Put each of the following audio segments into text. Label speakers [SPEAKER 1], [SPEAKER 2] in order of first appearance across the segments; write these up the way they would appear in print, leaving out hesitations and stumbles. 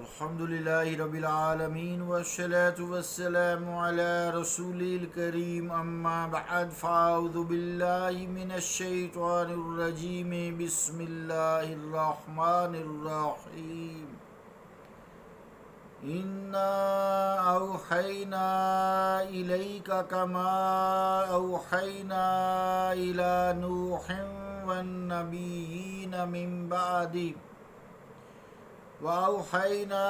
[SPEAKER 1] الحمد للہ رب العالمین والصلاة والسلام علی رسول الکریم اما بعد فاعوذ باللہ من الشیطان الرجیم بسم اللہ الرحمن الرحیم انا اوحینا الیک کما اوحینا الی نوح والنبیین من بعدہ وَأَوْحَيْنَا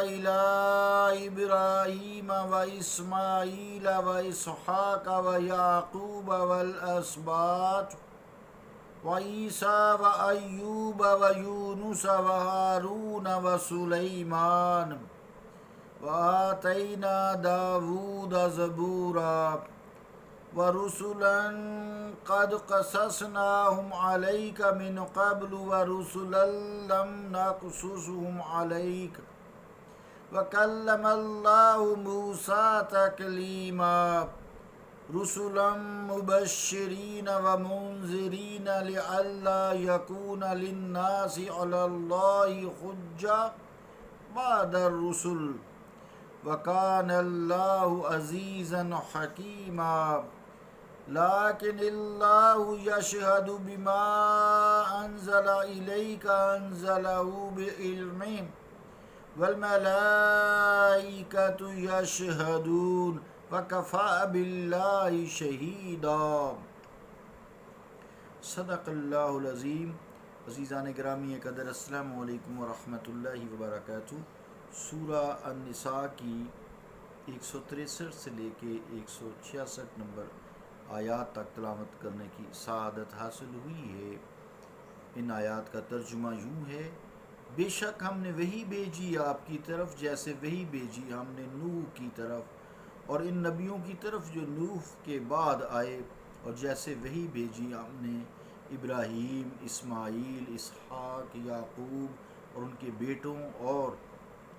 [SPEAKER 1] إِلَىٰ إِبْرَاهِيمَ وَإِسْمَاعِيلَ وَإِسْحَاقَ وَيَعْقُوبَ وَالْأَسْبَاطِ وَعِيسَىٰ وَأَيُّوبَ وَيُونُسَ وَهَارُونَ وَسُلَيْمَانَ وَآتَيْنَا دَاوُودَ زَبُورًا وَرُسُلًا قَدْ قَصَصْنَاهُمْ عَلَيْكَ مِنْ قَبْلُ وَرُسُلًا لَمْ نَقْصُصْهُمْ عَلَيْكَ وَكَلَّمَ اللَّهُ مُوسَىٰ تَكْلِيمًا رُسُلًا مُبَشِّرِينَ وَمُنذِرِينَ لِئَلَّا يَكُونَ لِلنَّاسِ عَلَى اللَّهِ حُجَّةٌ بَعْدَ الرُّسُلِ وَكَانَ اللَّهُ عَزِيزًا حَكِيمًا لكن الله يشهد بما أنزل إليك أنزله بعلمه والملائكة يشهدون وكفى بالله شهيدا صدق اللہ العظیم۔ عزیزان گرامی قدر، السلام علیکم ورحمۃ اللہ وبرکاتہ۔ سورہ النساء کی 163 سے لے کے 166 نمبر آیات تک تلاوت کرنے کی سعادت حاصل ہوئی ہے۔ ان آیات کا ترجمہ یوں ہے: بے شک ہم نے وحی بھیجی آپ کی طرف جیسے وحی بھیجی ہم نے نوح کی طرف اور ان نبیوں کی طرف جو نوح کے بعد آئے، اور جیسے وحی بھیجی ہم نے ابراہیم، اسماعیل، اسحاق، یعقوب اور ان کے بیٹوں، اور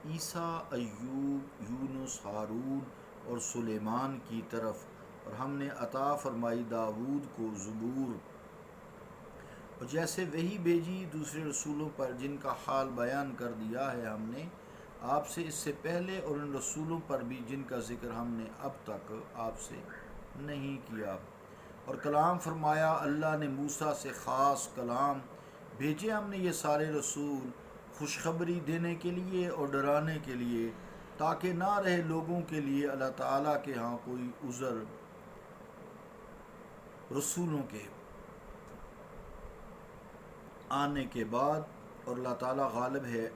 [SPEAKER 1] عیسیٰ، ایوب، یونس، ہارون اور سلیمان کی طرف، اور ہم نے عطا فرمائی داود کو زبور، اور جیسے وحی بھیجی دوسرے رسولوں پر جن کا حال بیان کر دیا ہے ہم نے آپ سے اس سے پہلے، اور ان رسولوں پر بھی جن کا ذکر ہم نے اب تک آپ سے نہیں کیا۔ اور کلام فرمایا اللہ نے موسیٰ سے خاص کلام بھیجے ہم نے یہ سارے رسول خوشخبری دینے کے لیے اور ڈرانے کے لیے، تاکہ نہ رہے لوگوں کے لیے اللہ تعالیٰ کے ہاں کوئی عذر رسولوں کے آنے کے بعد، اور اللہ تعالیٰ غالب ہے،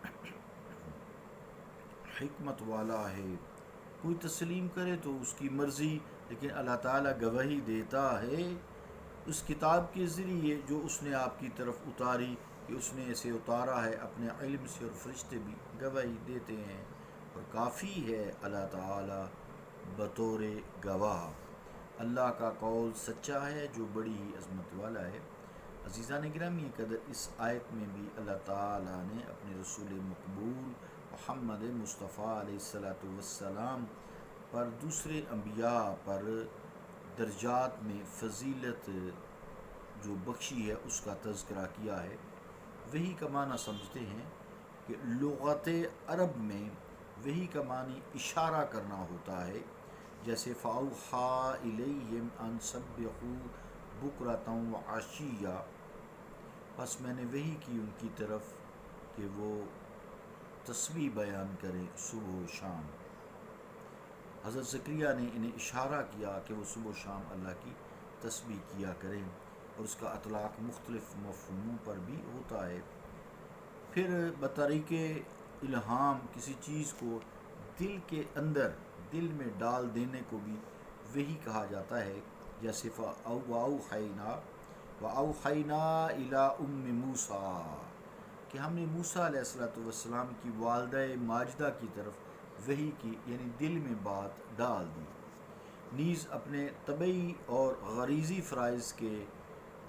[SPEAKER 1] حکمت والا ہے۔ کوئی تسلیم کرے تو اس کی مرضی، لیکن اللہ تعالیٰ گواہی دیتا ہے اس کتاب کے ذریعے جو اس نے آپ کی طرف اتاری، کہ اس نے اسے اتارا ہے اپنے علم سے، اور فرشتے بھی گواہی دیتے ہیں، اور کافی ہے اللہ تعالیٰ بطور گواہ۔ اللہ کا قول سچا ہے جو بڑی ہی عظمت والا ہے۔ عزیزان گرامی قدر، اس آیت میں بھی اللہ تعالیٰ نے اپنے رسول مقبول محمد مصطفیٰ علیہ السلام پر دوسرے انبیاء پر درجات میں فضیلت جو بخشی ہے اس کا تذکرہ کیا ہے۔ وحی کا معنی سمجھتے ہیں کہ لغت عرب میں وحی کا معنی اشارہ کرنا ہوتا ہے، جیسے فَأَوْحَىٰ إِلَيْهِمْ أَن سَبِّحُوا بُكْرَةً وَعَشِيًّا، بس میں نے وحی کی ان کی طرف کہ وہ تسبیح بیان کریں صبح و شام۔ حضرت زکریا نے انہیں اشارہ کیا کہ وہ صبح و شام اللہ کی تسبیح کیا کریں، اور اس کا اطلاق مختلف مفہوموں پر بھی ہوتا ہے۔ پھر بطریق الہام کسی چیز کو دل کے اندر، دل میں ڈال دینے کو بھی وحی کہا جاتا ہے، جیسے وَأَوْحَيْنَا إِلَىٰ أُمِّ مُوسَىٰ، کہ ہم نے موسیٰ علیہ السلام کی والدہ ماجدہ کی طرف وحی کی، یعنی دل میں بات ڈال دی۔ نیز اپنے طبعی اور غریزی فرائض کے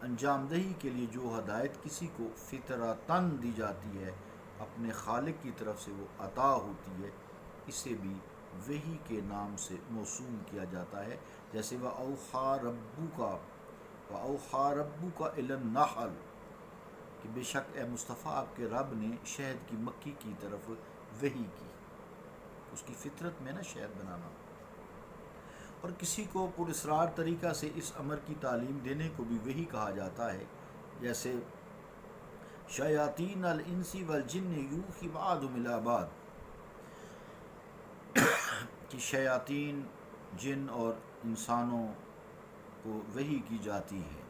[SPEAKER 1] انجام دہی کے لیے جو ہدایت کسی کو فطرتاً دی جاتی ہے، اپنے خالق کی طرف سے وہ عطا ہوتی ہے، اسے بھی وحی کے نام سے موسوم کیا جاتا ہے، جیسے وَأَوْحَىٰ رَبُّكَ إِلَى النَّحْلِ، کہ بے شک اے مصطفیٰ آپ کے رب نے شہد کی مکھی کی طرف وحی کی، اس کی فطرت میں نا شہد بنانا، اور کسی کو پراسرار طریقہ سے اس امر کی تعلیم دینے کو بھی وحی کہا جاتا ہے، جیسے شیاطین الانس والجن یوحی بعضهم الی بعض، کہ شیاطین جن اور انسانوں کو وحی کی جاتی ہے۔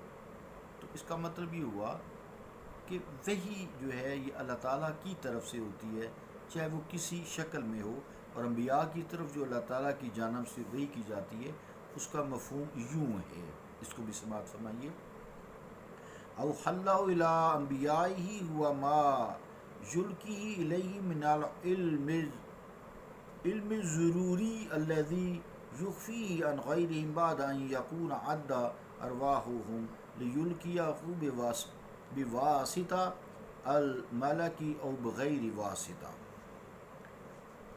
[SPEAKER 1] تو اس کا مطلب یہ ہوا کہ وحی جو ہے یہ اللہ تعالیٰ کی طرف سے ہوتی ہے، چاہے وہ کسی شکل میں ہو، اور انبیاء کی طرف جو اللہ تعالیٰ کی جانب سے وحی کی جاتی ہے اس کا مفہوم یوں ہے، اس کو بھی سماعت فرمائیے۔ اوحی اللہ الی انبیائہ ہوا ما یلقی الیہ من العلم الضروری الذی یخفیہ عن غیرہم بعد ان یکون عد ارواحہم لیلقیہ بواسطہ الملک او بغیر واسطہ۔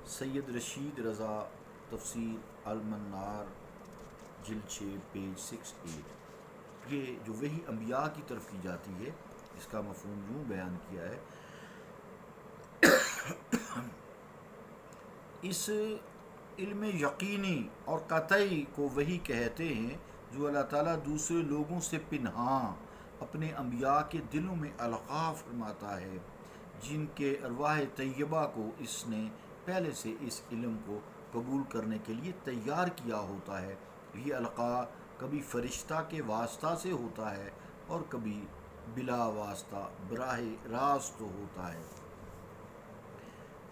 [SPEAKER 1] سید رشید رضا، تفسیر المنار، جلد 6 پیج 68۔ یہ جو وحی انبیاء کی طرف کی جاتی ہے اس کا مفہوم یوں بیان کیا ہے، اس علم یقینی اور قطعی کو وحی کہتے ہیں جو اللہ تعالیٰ دوسرے لوگوں سے پنہاں اپنے انبیاء کے دلوں میں القاء فرماتا ہے، جن کے ارواح طیبہ کو اس نے پہلے سے اس علم کو قبول کرنے کے لیے تیار کیا ہوتا ہے۔ یہ القاء کبھی فرشتہ کے واسطہ سے ہوتا ہے اور کبھی بلا واسطہ براہ راست ہوتا ہے۔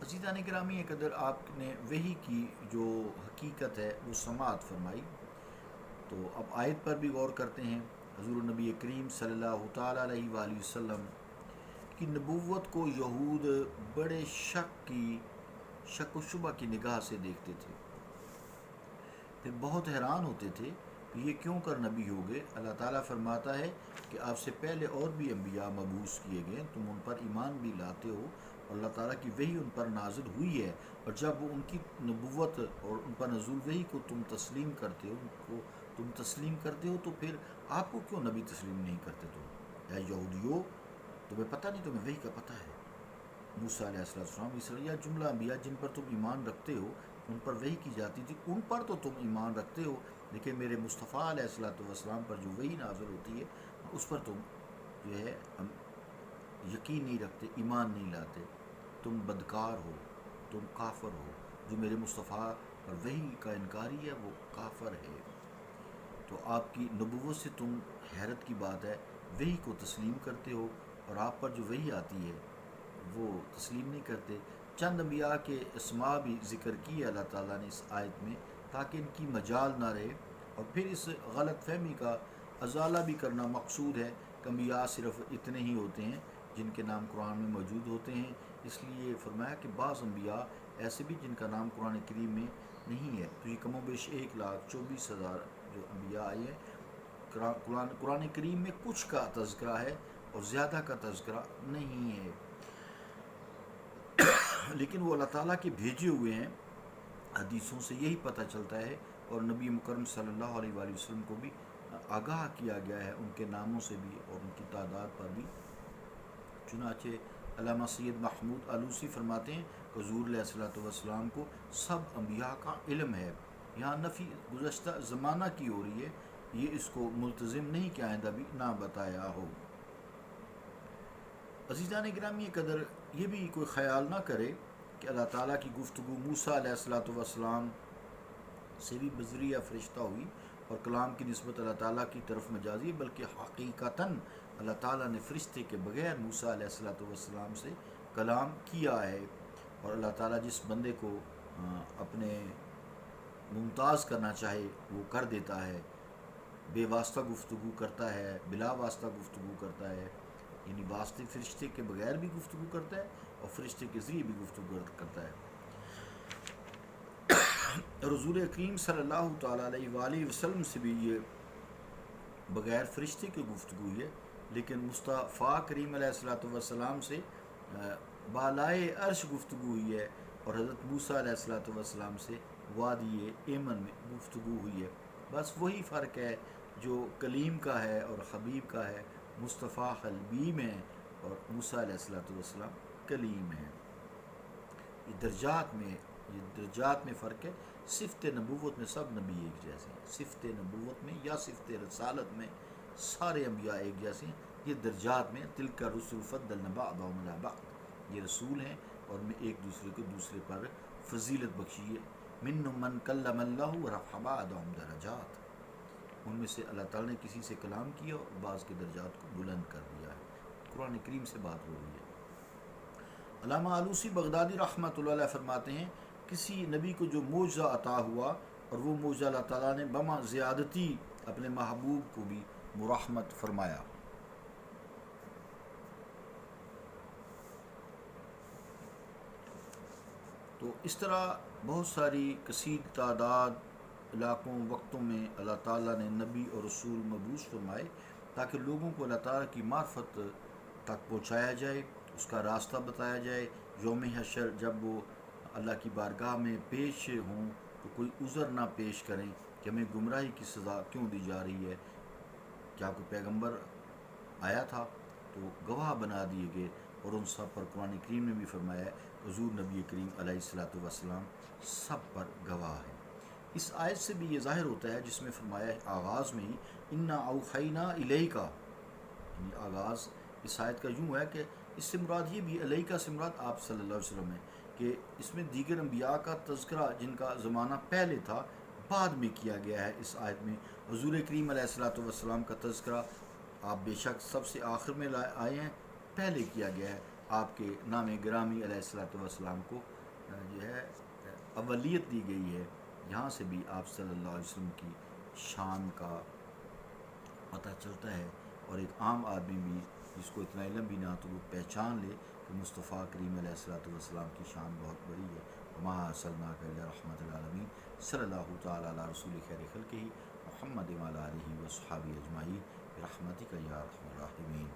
[SPEAKER 1] عزیزان گرامی، اگر آپ نے وحی کی جو حقیقت ہے وہ سماعت فرمائی، تو اب آیت پر بھی غور کرتے ہیں۔ حضور نبی کریم صلی اللہ تعالیٰ علیہ وآلہ وسلم کی نبوت کو یہود بڑے شک و شبہ کی نگاہ سے دیکھتے تھے، پھر بہت حیران ہوتے تھے کہ یہ کیوں کر نبی ہو گئے۔ اللہ تعالیٰ فرماتا ہے کہ آپ سے پہلے اور بھی انبیاء مبعوث کیے گئے، تم ان پر ایمان بھی لاتے ہو، اور اللہ تعالیٰ کی وحی ان پر نازل ہوئی ہے، اور جب وہ ان کی نبوت اور ان پر نزول وحی کو تم تسلیم کرتے ہو تو پھر آپ کو کیوں نبی تسلیم نہیں کرتے؟ تم اے یہودیو، تمہیں پتہ نہیں، تمہیں وحی کا پتہ ہے۔ موسیٰ علیہ السلام یا جملہ انبیاء جن پر تم ایمان رکھتے ہو، ان پر وحی کی جاتی تھی، ان پر تو تم ایمان رکھتے ہو، لیکن میرے مصطفیٰ علیہ السلام پر جو وحی نازل ہوتی ہے اس پر تم جو ہے یقین نہیں رکھتے، ایمان نہیں لاتے، تم بدکار ہو، تم کافر ہو۔ جو میرے مصطفیٰ پر وحی کا انکاری ہے وہ کافر ہے۔ تو آپ کی نبوت سے تم حیرت کی بات ہے، وحی کو تسلیم کرتے ہو، اور آپ پر جو وحی آتی ہے وہ تسلیم نہیں کرتے۔ چند انبیاء کے اسماء بھی ذکر کیے اللہ تعالیٰ نے اس آیت میں، تاکہ ان کی مجال نہ رہے، اور پھر اس غلط فہمی کا ازالہ بھی کرنا مقصود ہے کہ انبیاء صرف اتنے ہی ہوتے ہیں جن کے نام قرآن میں موجود ہوتے ہیں۔ اس لیے فرمایا کہ بعض انبیاء ایسے بھی جن کا نام قرآن کریم میں نہیں ہے۔ تو یہ کم و بیش 1,24,000 جو انبیاء آئے ہیں، قرآن کریم میں کچھ کا تذکرہ ہے اور زیادہ کا تذکرہ نہیں ہے، لیکن وہ اللہ تعالیٰ کے بھیجے ہوئے ہیں۔ حدیثوں سے یہی پتہ چلتا ہے، اور نبی مکرم صلی اللہ علیہ وآلہ وسلم کو بھی آگاہ کیا گیا ہے ان کے ناموں سے بھی اور ان کی تعداد پر بھی۔ چنانچہ علامہ سید محمود آلوسی فرماتے ہیں کہ حضور علیہ السلام کو سب انبیاء کا علم ہے۔ یہاں نفی گزشتہ زمانہ کی ہو رہی ہے، یہ اس کو ملتزم نہیں کہ آئندہ بھی نہ بتایا ہو۔ عزیزان گرامی قدر، یہ بھی کوئی خیال نہ کرے کہ اللہ تعالیٰ کی گفتگو موسیٰ علیہ السلام سے بھی بذریعہ فرشتہ ہوئی، اور کلام کی نسبت اللہ تعالیٰ کی طرف مجازی، بلکہ حقیقتاً اللہ تعالیٰ نے فرشتے کے بغیر موسیٰ علیہ السلام سے کلام کیا ہے، اور اللہ تعالیٰ جس بندے کو اپنے ممتاز کرنا چاہے وہ کر دیتا ہے، بے واسطہ گفتگو کرتا ہے، بلا واسطہ گفتگو کرتا ہے، یعنی واسطے فرشتے کے بغیر بھی گفتگو کرتا ہے اور فرشتے کے ذریعے بھی گفتگو کرتا ہے۔ اور حضور کریم صلی اللہ تعالیٰ علیہ وآلہ وسلم سے بھی یہ بغیر فرشتے کی گفتگو ہے، لیکن مصطفیٰ کریم علیہ السلام سے بالائے عرش گفتگو ہوئی ہے، اور حضرت موسیٰ علیہ السلام سے وادی ایمن میں گفتگو ہوئی ہے۔ بس وہی فرق ہے جو کلیم کا ہے اور حبیب کا ہے، مصطفیٰ حبیب ہیں اور موسیٰ علیہ السلام کلیم ہیں۔ یہ درجات میں فرق ہے. صفت نبوت میں سب نبی ایک جیسے ہیں، صفت نبوت میں یا صفت رسالت میں سارے انبیاء ایک جیسے ہیں. یہ درجات میں تلک الرسل فضلنا بعضهم علی بعض، یہ رسول ہیں اور میں ایک دوسرے کو دوسرے پر فضیلت بخشی ہے. منهم من کلم اللہ ورفع بعضهم درجات، ان میں سے اللہ تعالیٰ نے کسی سے کلام کیا اور بعض کے درجات کو بلند کر دیا ہے. قرآن کریم سے بات ہو رہی ہے. علامہ آلوسی بغدادی رحمۃ اللہ علیہ فرماتے ہیں کسی نبی کو جو معجزہ عطا ہوا اور وہ معجزہ اللہ تعالیٰ نے بما زیادتی اپنے محبوب کو بھی مرحمت فرمایا. تو اس طرح بہت ساری کثیر تعداد علاقوں وقتوں میں اللہ تعالیٰ نے نبی اور رسول مبعوث فرمائے تاکہ لوگوں کو اللہ تعالیٰ کی معرفت تک پہنچایا جائے، اس کا راستہ بتایا جائے. یوم حشر جب وہ اللہ کی بارگاہ میں پیش ہوں تو کوئی عذر نہ پیش کریں کہ ہمیں گمراہی کی سزا کیوں دی جا رہی ہے، کیا کوئی پیغمبر آیا تھا، تو گواہ بنا دیے گئے. اور ان سب پر قرآن کریم نے بھی فرمایا ہے حضور نبی کریم علیہ الصلوۃ والسلام سب پر گواہ ہے. اس آیت سے بھی یہ ظاہر ہوتا ہے جس میں فرمایا ہے آغاز میں ہی انا اوحینا الیکا، یعنی آغاز اس آیت کا یوں ہے کہ اس سے مراد یہ بھی الیکا سے مراد آپ صلی اللہ علیہ وسلم ہے کہ اس میں دیگر انبیاء کا تذکرہ جن کا زمانہ پہلے تھا بعد میں کیا گیا ہے. اس آیت میں حضور کریم علیہ الصلوۃ والسلام کا تذکرہ آپ بے شک سب سے آخر میں آئے ہیں، پہلے کیا گیا ہے. آپ کے نام گرامی علیہ الصلوۃ والسلام کو جو ہے اولیت دی گئی ہے. یہاں سے بھی آپ صلی اللہ علیہ وسلم کی شان کا پتہ چلتا ہے. اور ایک عام آدمی بھی جس کو اتنا علم بھی نہ تو وہ پہچان لے کہ مصطفیٰ کریم علیہ الصلوۃ والسلام کی شان بہت بڑی ہے. وما ارسلناک الا رحمۃ للعالمین صلی اللہ تعالیٰ علی رسول خیر خلقہ محمد وعلی آلہ وصحبہ اجمعین برحمتک یا ارحم الراحمین.